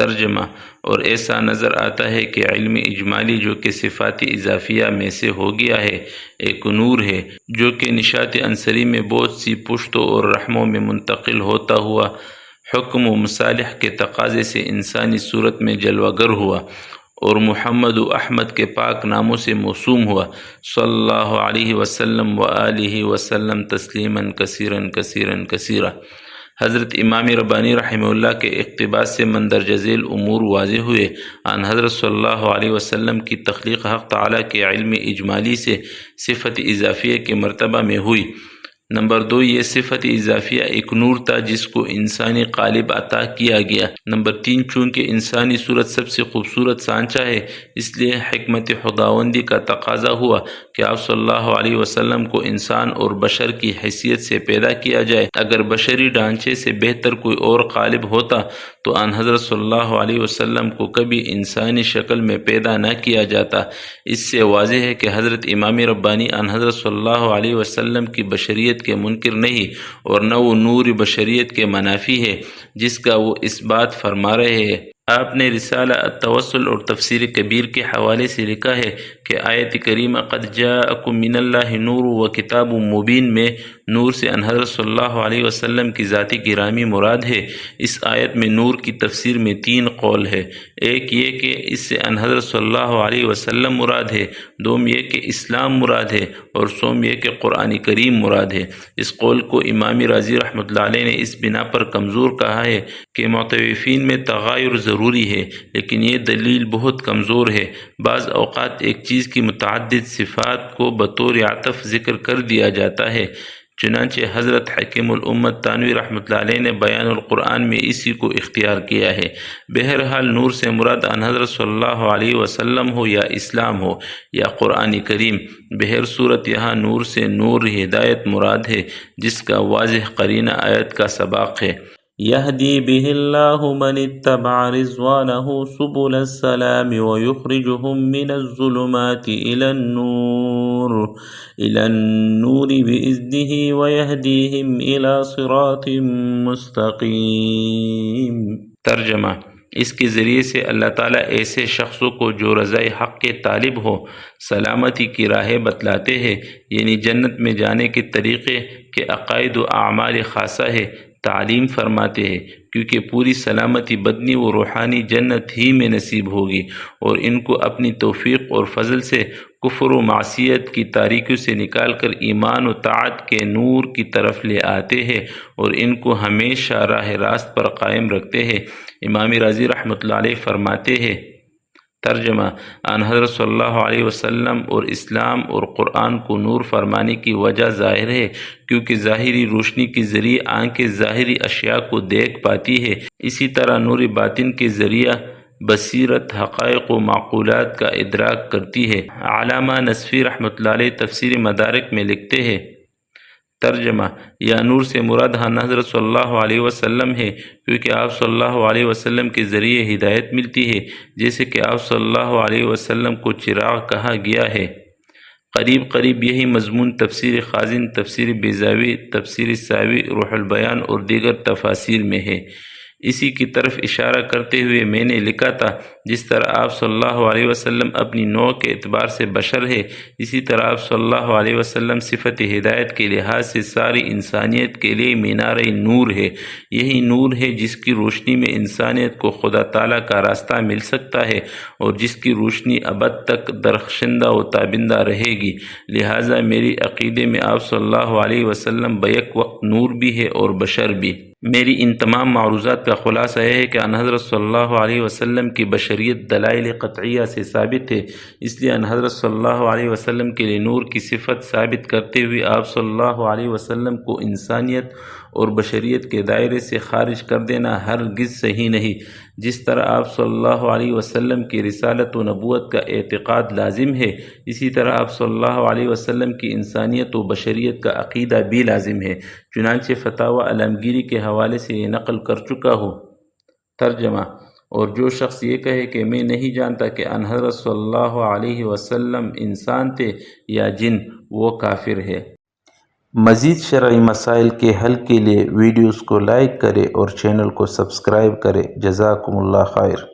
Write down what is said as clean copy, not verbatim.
ترجمہ: اور ایسا نظر آتا ہے کہ علم اجمالی جو کہ صفات اضافیہ میں سے ہو گیا ہے، ایک نور ہے جو کہ نشاط عنصری میں بہت سی پشتوں اور رحموں میں منتقل ہوتا ہوا حکم و مصالح کے تقاضے سے انسانی صورت میں جلوہ گر ہوا اور محمد و احمد کے پاک ناموں سے موسوم ہوا، صلی اللہ علیہ وسلم وآلہ وسلم تسلیما کثیرا کثیرا کثیرا۔ حضرت امام ربانی رحمہ اللہ کے اقتباس سے مندرجہ ذیل امور واضح ہوئے۔ آن حضرت صلی اللہ علیہ وسلم کی تخلیق حق تعالیٰ کے علم اجمالی سے صفت اضافیہ کے مرتبہ میں ہوئی۔ نمبر 2، یہ صفت اضافیہ ایک نور تھا جس کو انسانی قالب عطا کیا گیا۔ نمبر 3، چونکہ انسانی صورت سب سے خوبصورت سانچہ ہے، اس لیے حکمت خداوندی کا تقاضا ہوا کہ آپ صلی اللہ علیہ وسلم کو انسان اور بشر کی حیثیت سے پیدا کیا جائے۔ اگر بشری ڈھانچے سے بہتر کوئی اور قالب ہوتا تو آن حضرت صلی اللہ علیہ وسلم کو کبھی انسانی شکل میں پیدا نہ کیا جاتا۔ اس سے واضح ہے کہ حضرت امام ربانی آن حضرت صلی اللہ علیہ وسلم کی بشریت کے منکر نہیں اور نہ وہ نور بشریت کے منافی ہے جس کا وہ اس بات فرما رہے ہیں۔ آپ نے رسالہ التوسل اور تفسیر کبیر کے حوالے سے لکھا ہے کہ آیت کریمہ قد جاءکم من اللہ نور و کتاب مبین میں نور سے ان حضرت صلی اللہ علیہ وسلم کی ذاتی گرامی مراد ہے۔ اس آیت میں نور کی تفسیر میں 3 قول ہے۔ ایک یہ کہ اس سے ان حضرت صلی اللہ علیہ وسلم مراد ہے، دوم یہ کہ اسلام مراد ہے، اور سوم یہ کہ قرآن کریم مراد ہے۔ اس قول کو امام رازی رحمۃ اللہ علیہ نے اس بنا پر کمزور کہا ہے کہ متوفین میں تغیر ضروری ہے، لیکن یہ دلیل بہت کمزور ہے۔ بعض اوقات ایک چیز کی متعدد صفات کو بطور عطف ذکر کر دیا جاتا ہے، چنانچہ حضرت حکیم الامت تھانوی رحمۃ اللہ علیہ نے بیان القرآن میں اسی کو اختیار کیا ہے۔ بہرحال نور سے مراد ان حضرت صلی اللہ علیہ وسلم ہو یا اسلام ہو یا قرآن کریم، بہر صورت یہاں نور سے نور ہدایت مراد ہے جس کا واضح قرینہ آیت کا سباق ہے۔ يهدي به الله من اتبع رضوانه سبل السلام ويخرجهم من الظلمات إلى النور بإذنه ويهديهم إلى صراط مستقيم۔ ترجمہ: اس کے ذریعے سے اللہ تعالیٰ ایسے شخصوں کو جو رضائے حق کے طالب ہو سلامتی کی راہیں بتلاتے ہیں، یعنی جنت میں جانے کے طریقے کے عقائد و اعمال خاصہ ہے، تعلیم فرماتے ہیں، کیونکہ پوری سلامتی بدنی و روحانی جنت ہی میں نصیب ہوگی، اور ان کو اپنی توفیق اور فضل سے کفر و معصیت کی تاریکیوں سے نکال کر ایمان و طاعت کے نور کی طرف لے آتے ہیں اور ان کو ہمیشہ راہ راست پر قائم رکھتے ہیں۔ امام رازی رحمۃ اللہ علیہ فرماتے ہیں۔ ترجمہ: آن حضرت صلی اللہ علیہ وسلم اور اسلام اور قرآن کو نور فرمانے کی وجہ ظاہر ہے کیونکہ ظاہری روشنی کے ذریعے آنکھیں ظاہری اشیاء کو دیکھ پاتی ہے، اسی طرح نور باطن کے ذریعہ بصیرت حقائق و معقولات کا ادراک کرتی ہے۔ علامہ نصفی رحمۃ اللہ علیہ تفسیر مدارک میں لکھتے ہیں۔ ترجمہ: یا نور سے مراد حضرت صلی اللہ علیہ وسلم ہے کیونکہ آپ صلی اللہ علیہ وسلم کے ذریعے ہدایت ملتی ہے، جیسے کہ آپ صلی اللہ علیہ وسلم کو چراغ کہا گیا ہے۔ قریب یہی مضمون تفسیر خازن، تفسیر بیضاوی، تفسیر ساوی، روح البیان اور دیگر تفاسیر میں ہے۔ اسی کی طرف اشارہ کرتے ہوئے میں نے لکھا تھا، جس طرح آپ صلی اللہ علیہ وسلم اپنی نوع کے اعتبار سے بشر ہے، اسی طرح آپ صلی اللہ علیہ وسلم صفت ہدایت کے لحاظ سے ساری انسانیت کے لیے مینار نور ہے۔ یہی نور ہے جس کی روشنی میں انسانیت کو خدا تعالیٰ کا راستہ مل سکتا ہے اور جس کی روشنی ابد تک درخشندہ و تابندہ رہے گی۔ لہٰذا میری عقیدے میں آپ صلی اللہ علیہ وسلم بیک وقت نور بھی ہے اور بشر بھی۔ میری ان تمام معروضات کا خلاصہ یہ ہے کہ ان حضرت صلی اللہ علیہ وسلم کی بشریت دلائل قطعیہ سے ثابت ہے، اس لیے ان حضرت صلی اللہ علیہ وسلم کے لیے نور کی صفت ثابت کرتے ہوئے آپ صلی اللہ علیہ وسلم کو انسانیت اور بشریت کے دائرے سے خارج کر دینا ہرگز صحیح نہیں۔ جس طرح آپ صلی اللہ علیہ وسلم کی رسالت و نبوت کا اعتقاد لازم ہے، اسی طرح آپ صلی اللہ علیہ وسلم کی انسانیت و بشریت کا عقیدہ بھی لازم ہے، چنانچہ فتاوی عالمگیری کے حوالے سے یہ نقل کر چکا ہوں۔ ترجمہ: اور جو شخص یہ کہے کہ میں نہیں جانتا کہ ان حضرت صلی اللہ علیہ وسلم انسان تھے یا جن، وہ کافر ہے۔ مزید شرعی مسائل کے حل کے لیے ویڈیوز کو لائک کرے اور چینل کو سبسکرائب کرے۔ جزاکم اللہ خیر۔